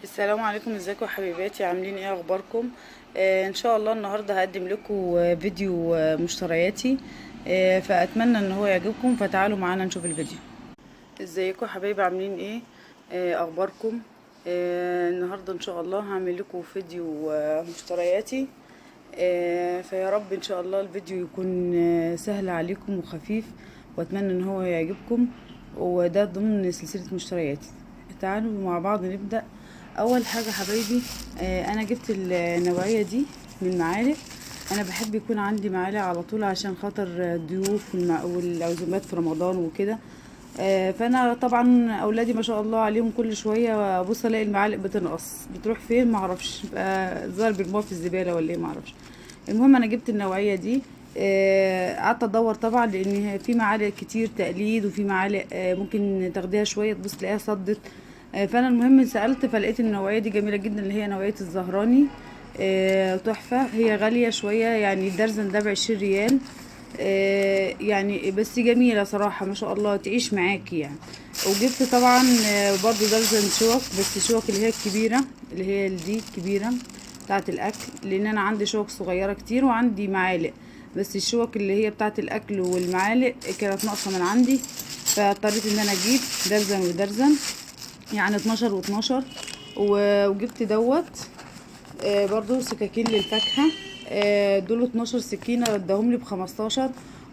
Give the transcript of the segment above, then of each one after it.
السلام عليكم، ازيكم يا حبيباتي؟ عاملين ايه؟ اخباركم؟ ان شاء الله النهارده هقدم لكم فيديو مشترياتي. فاتمنى ان هو يعجبكم، فتعالوا معانا نشوف الفيديو. ازيكم يا حبايبي؟ عاملين ايه؟ اخباركم؟ النهارده ان شاء الله هعمل لكم فيديو مشترياتي. فيا رب ان شاء الله الفيديو يكون سهل عليكم وخفيف، واتمنى ان هو يعجبكم. وده ضمن سلسلة مشترياتي. تعالوا مع بعض نبدأ. اول حاجة حبايبي، انا جبت النوعية دي من معالق. انا بحب يكون عندي معالق على طول عشان خاطر الضيوف والعزومات في رمضان وكده. فانا طبعا اولادي ما شاء الله عليهم كل شويه ابص الاقي المعالق بتنقص، بتروح فين ما اعرفش، ظهر بيرموها في الزباله ولا ايه ما اعرفش. المهم انا جبت النوعيه دي. قعدت ادور طبعا لان في معالق كتير تقليد، وفي معالق ممكن تاخديها شويه تبص تلاقيها صدت. فانا المهم سالت فلقيت النوعيه دي جميله جدا، اللي هي نوعيه الزهراني. تحفه، هي غاليه شويه يعني الدرزن ده ب20 ريال. يعني بس جميلة صراحة ما شاء الله تعيش معاكي يعني. وجبت طبعا برضو درجن شوك، بس شوك اللي هي الكبيرة، اللي هي دي الكبيرة بتاعة الأكل، لأن أنا عندي شوك صغيرة كتير وعندي معالق. بس الشوك اللي هي بتاعة الأكل والمعالق كانت ناقصة من عندي، فاضطريت إن أنا أجيب درزن ودرزن، يعني 12 و12. وجبت دوت برضو سكاكين للفاكهة. دول 12 سكينة اداهم لي ب15.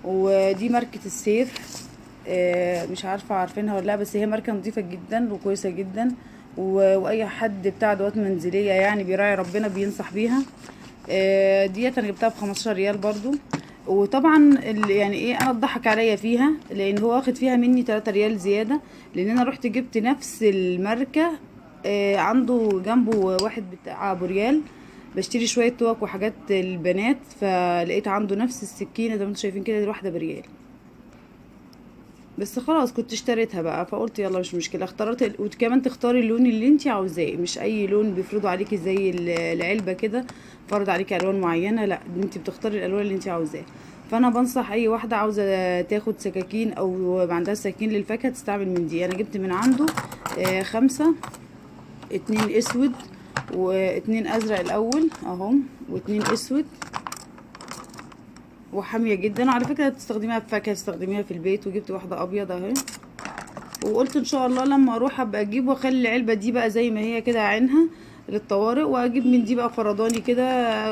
ودي ماركة السيف. مش عارفة عارفينها ولا لا، بس هي ماركة نظيفة جدا وكويسة جدا. واي حد بتاع ادوات منزلية يعني بيراعي ربنا بينصح بيها. ديت انا جبتها ب15 ريال برضو. وطبعا يعني ايه، انا اتضحك عليا فيها لان هو واخد فيها مني 3 ريال زيادة، لان انا رحت جبت نفس الماركة عنده جنبه واحد بتاع ابو ريال، بشتري شويه توك وحاجات البنات، فلقيت عنده نفس السكينه زي ما انتم شايفين كده، الواحده بريال. بس خلاص كنت اشتريتها بقى، فقلت يلا مش مشكله. اخترت وكمان تختاري اللون اللي انت عاوزاه، مش اي لون بيفرضوا عليكي زي العلبه كده فرض عليكي الوان معينه، لا انت بتختاري الالوان اللي انت عاوزاه. فانا بنصح اي واحده عاوزه تاخد سكاكين او ما عندها سكاكين للفاكهه تستعمل من دي. انا جبت من عنده 5، 2 اسود و2 ازرق الاول اهم، و2 اسود، وحاميه جدا على فكره. تستخدميها في فاكهه، تستخدميها في البيت. وجبت واحده ابيض اهي، وقلت ان شاء الله لما اروح ابقى اجيب واخلي العلبه دي بقى زي ما هي كده عينها للطوارئ، واجيب من دي بقى فرداني كده.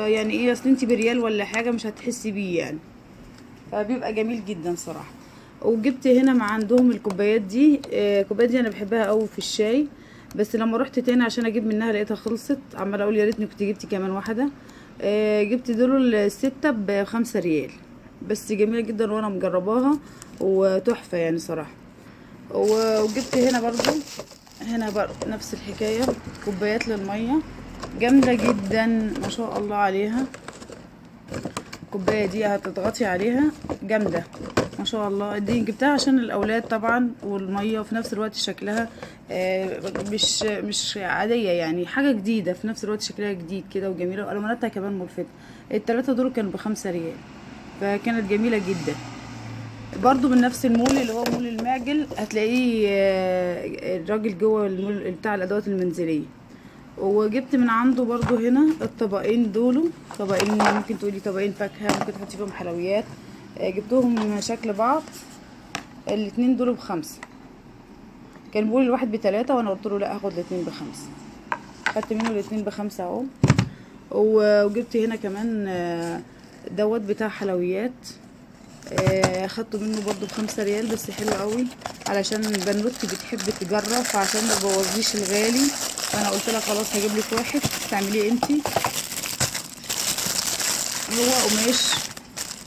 يعني ايه، اصل انتي بريال ولا حاجه مش هتحسي بيه يعني، فبيبقى جميل جدا صراحه. وجبت هنا مع عندهم الكوبايات دي. الكوبايات دي انا بحبها قوي في الشاي، بس لما رحت تاني عشان اجيب منها لقيتها خلصت، عماله اقول يا ريتني كنت جبت كمان واحده. جبت دول الستة ب5 ريال، بس جميله جدا وانا مجرباها وتحفه يعني صراحه. وجبت هنا برضو، هنا برضو نفس الحكايه، كوبايات للميه جامده جدا ما شاء الله عليها. الكوبايه دي هتضغطي عليها جامده ما شاء الله. دي جبتها عشان الاولاد طبعا والميه، وفي نفس الوقت شكلها مش عاديه يعني، حاجه جديده في نفس الوقت، شكلها جديد كده وجميله، والواناتها كمان ملفته. التلاتة دول كانوا ب5 ريال، فكانت جميله جدا. برضو من نفس المول اللي هو مول المعجل، هتلاقيه الراجل جوه المول بتاع الادوات المنزليه. وجبت من عنده برضو هنا الطبقين دول، طبقين ممكن تقولي طبقين فاكهة، ممكن تحطي فيهم حلويات. جبتهم شكل بعض. الاتنين دول ب5. كان بيقول الواحد ب3 وانا قلت له لا هاخد الاتنين ب5. خدت منه الاتنين ب5 اهو. وجبت هنا كمان دوت بتاع حلويات. خدته منه برضو ب5 ريال، بس حلو قوي علشان بنوتي بتحب تجرب، فعشان ما بوظيش الغالي فانا قلت لها خلاص هجيب لك واحد تعمليه انتي. هو قماش،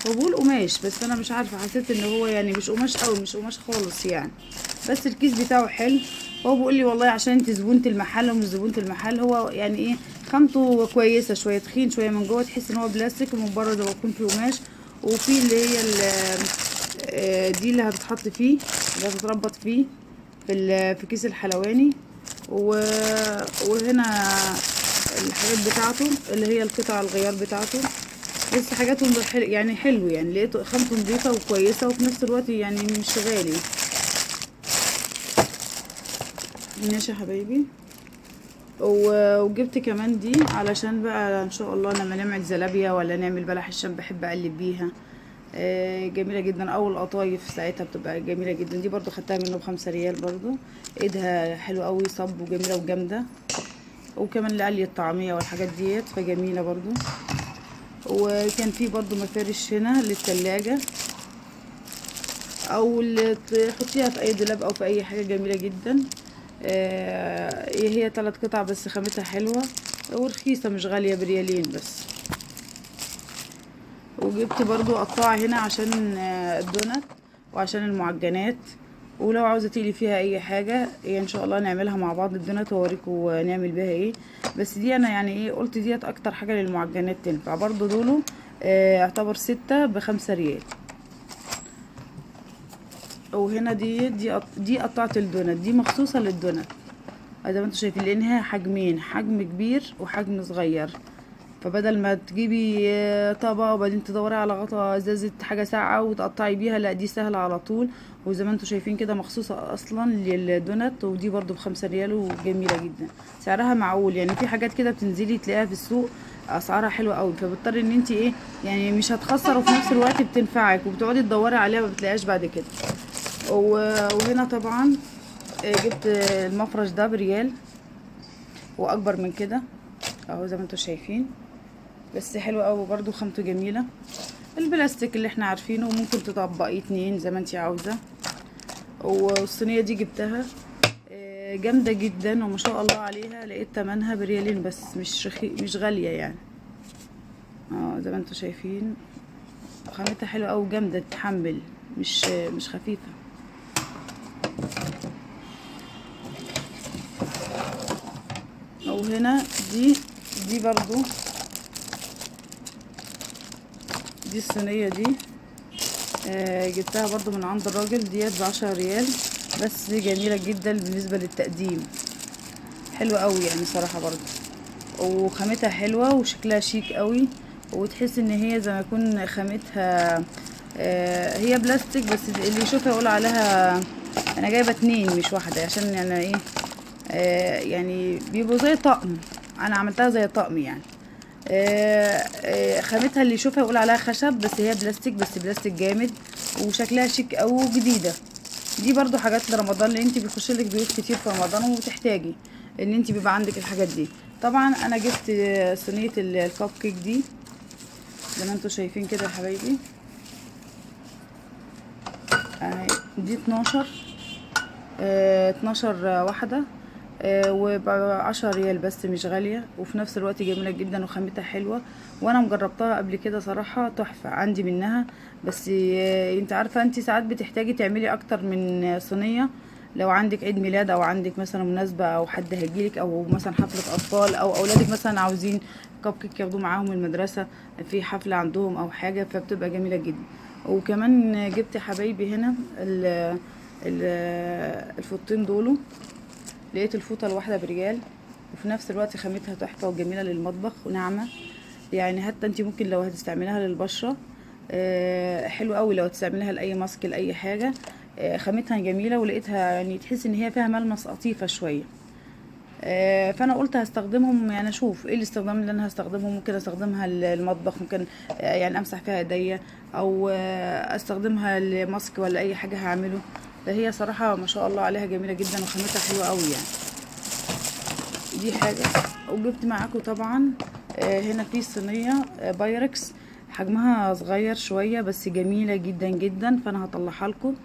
هو بقول قماش بس انا مش عارفه، حسيت ان هو يعني مش قماش قوي، مش قماش خالص يعني، بس الكيس بتاعه حلو. هو بيقول لي والله عشان انت زبونه المحل ومش زبونه المحل، هو يعني ايه، خامته كويسه شويه، تخين شويه من جوه، تحس ان هو بلاستيك، ومن بره زي ما يكون فيه قماش. وفي اللي هي دي اللي هتتحط فيه، اللي هتتربط فيه في كيس الحلواني. وهنا الحاجات بتاعته اللي هي القطع الغيار بتاعته، بس حاجاتهم يعني حلو يعني، لقيته خامته نظيفه وكويسه، وفي نفس الوقت يعني مش غالي. ماشي يا حبايبي. وجبت كمان دي علشان بقى ان شاء الله لما نعمل زلابيا ولا نعمل بلح الشام بحب اقلب بيها. جميله جدا، او القطايف ساعتها بتبقى جميله جدا. دي برضو خدتها منه ب5 ريال برضو، ايدها حلوه قوي، صب وجميله وجامده. وكمان لقلي الطعميه والحاجات ديت فجميله برضو. وكان في برضو مفارش هنا للتلاجة، او اللي تحطيها في اي دولاب او في اي حاجه، جميله جدا. هي 3 قطع بس خامتها حلوه ورخيصه، مش غاليه، بريالين بس. وجبت برضو قطاعه هنا عشان الدونات وعشان المعجنات، ولو عاوزه تقلي فيها اي حاجه هي ان شاء الله نعملها مع بعض الدونات واوريكم نعمل بيها ايه. بس دي انا يعني ايه قلت ديت اكتر حاجه للمعجنات تنفع برضو. دول يعتبر 6 ب5 ريال. وهنا دي قطعة الدونات، دي مخصوصة للدونات زي ما انتوا شايفين، لانها حجمين، حجم كبير وحجم صغير. فبدل ما تجيبي طبق وبعدين تدوري على غطا ازازة حاجة ساقعة وتقطعي بيها، لا دي سهلة على طول. وزي ما انتوا شايفين كده مخصوصة اصلا للدونات. ودي برضو ب5 ريال وجميلة جدا، سعرها معقول. يعني في حاجات كده بتنزلي تلاقيها في السوق اسعارها حلوة قوي، فبضطر ان انت ايه يعني مش هتخسر، وفي نفس الوقت بتنفعك وبتقعدي تدوري عليها ما بتلاقيهاش بعد كده. وهنا طبعا جبت المفرش ده ب1 ريال واكبر من كده اهو زي ما انتوا شايفين، بس حلو قوي برضو، خامته جميله. البلاستيك اللي احنا عارفينه، وممكن تطبقيه 2 زي ما انتي عاوزه. والصينيه دي جبتها جامده جدا وما شاء الله عليها، لقيت تمنها ب2 ريال بس، مش غاليه يعني. زي ما انتوا شايفين خامتها حلوه قوي وجامده، تتحمل، مش خفيفه. وهنا دي برضو، دي الصينية دي جبتها برضو من عند الراجل، ديت ب10 ريال بس، جميلة جدا بالنسبة للتقديم، حلوة قوي يعني صراحة برضو. وخامتها حلوة وشكلها شيك قوي، وتحس ان هي زي ما يكون خامتها هي بلاستيك، بس اللي يشوفها يقول عليها انا جايبة 2 مش واحدة، عشان يعني ايه يعني بيبقوا زي طقم، انا عملتها زي طقم يعني. خامتها اللي يشوفها يقول عليها خشب، بس هي بلاستيك، بس بلاستيك جامد وشكلها شيك قوي وجديده. دي برضو حاجات لرمضان، لان انت بيخش لك ضيوف كتير في رمضان وبتحتاجي ان انت بيبقى عندك الحاجات دي. طبعا انا جبت صينيه الكب كيك دي زي ما انتوا شايفين كده يا حبايبي اهي، دي 12 واحده وب10 ريال بس، مش غالية، وفي نفس الوقت جميلة جدا وخامتها حلوة. وانا مجربتها قبل كده صراحة تحفة، عندي منها. بس انت عارفة انت ساعات بتحتاجي تعملي اكتر من صينية، لو عندك عيد ميلاد او عندك مثلا مناسبة او حد هيجيلك، او مثلا حفلة اطفال، او اولادك مثلا عاوزين كب كيك ياخدوه معاهم المدرسة في حفلة عندهم او حاجة، فبتبقى جميلة جدا. وكمان جبت حبايبي هنا الفوطين دول، لقيت الفوطه الواحده ب1 ريال، وفي نفس الوقت خامتها تحفه وجميله للمطبخ وناعمه. يعني حتى انت ممكن لو هتستعملها للبشره حلو قوي، لو هتستعملها لاي ماسك لاي حاجه خامتها جميله. ولقيتها يعني تحس ان هي فيها ملمس قطيفه شويه. فانا قلت هستخدمهم، يعني اشوف ايه الاستخدام اللي انا هستخدمهم. ممكن استخدمها للمطبخ، ممكن يعني امسح فيها ايديا، او استخدمها لماسك ولا اي حاجه هعمله. فهي صراحه ما شاء الله عليها جميله جدا وخامتها حلوه قوي يعني. دي حاجه. وجبت معاكم طبعا هنا في صينيه بايركس، حجمها صغير شويه بس جميله جدا جدا، فانا هطلعها لكم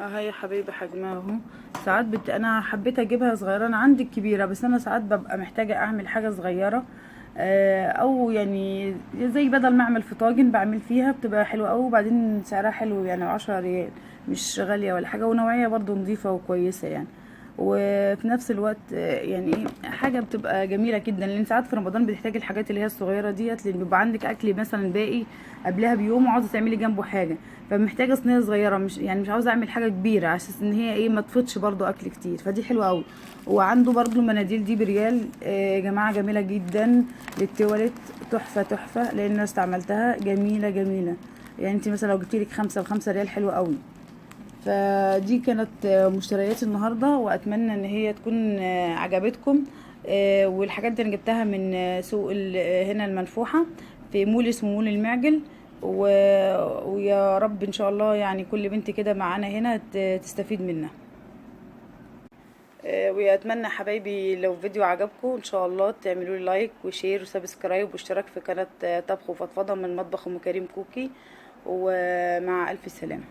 اهي يا حبايبي حجمها اهو. ساعات انا حبيت اجيبها صغيره، انا عندي الكبيره، بس انا ساعات ببقى محتاجه اعمل حاجه صغيره او يعني زي بدل ما اعمل في طاجن بعمل فيها، بتبقى حلوه قوي. وبعدين سعرها حلو يعني 10 ريال، مش غاليه ولا حاجه، ونوعيه برضو نظيفه وكويسه يعني. وفي نفس الوقت يعني ايه حاجه بتبقى جميله جدا، لان ساعات في رمضان بتحتاجي الحاجات اللي هي الصغيره ديت، لان بيبقى عندك اكل مثلا باقي قبلها بيوم وعاوزه تعملي جنبه حاجه، فمحتاجه صينيه صغيره، مش يعني مش عاوزه اعمل حاجه كبيره عشان ان هي ايه ما تفوتش برضو اكل كتير. فدي حلوه قوي. وعنده برضو المناديل دي ب1 ريال يا جماعه، جميله جدا للتواليت، تحفه تحفه، لان انا استعملتها جميله جميله. يعني انت مثلا لو جبتيلك 5 ب5 ريال حلوه قوي. فدي كانت مشتريات النهارده، واتمنى ان هي تكون عجبتكم. والحاجات دي انا جبتها من سوق هنا المنفوحة، في مول اسمه مول المعجل. ويا رب ان شاء الله يعني كل بنت كده معانا هنا تستفيد منها. واتمنى حبايبي لو فيديو عجبكم ان شاء الله تعملوا لي لايك وشير وسبسكرايب واشتراك في قناة طبخ وفضفضة من مطبخ ام كريم كوكي. ومع الف سلامة.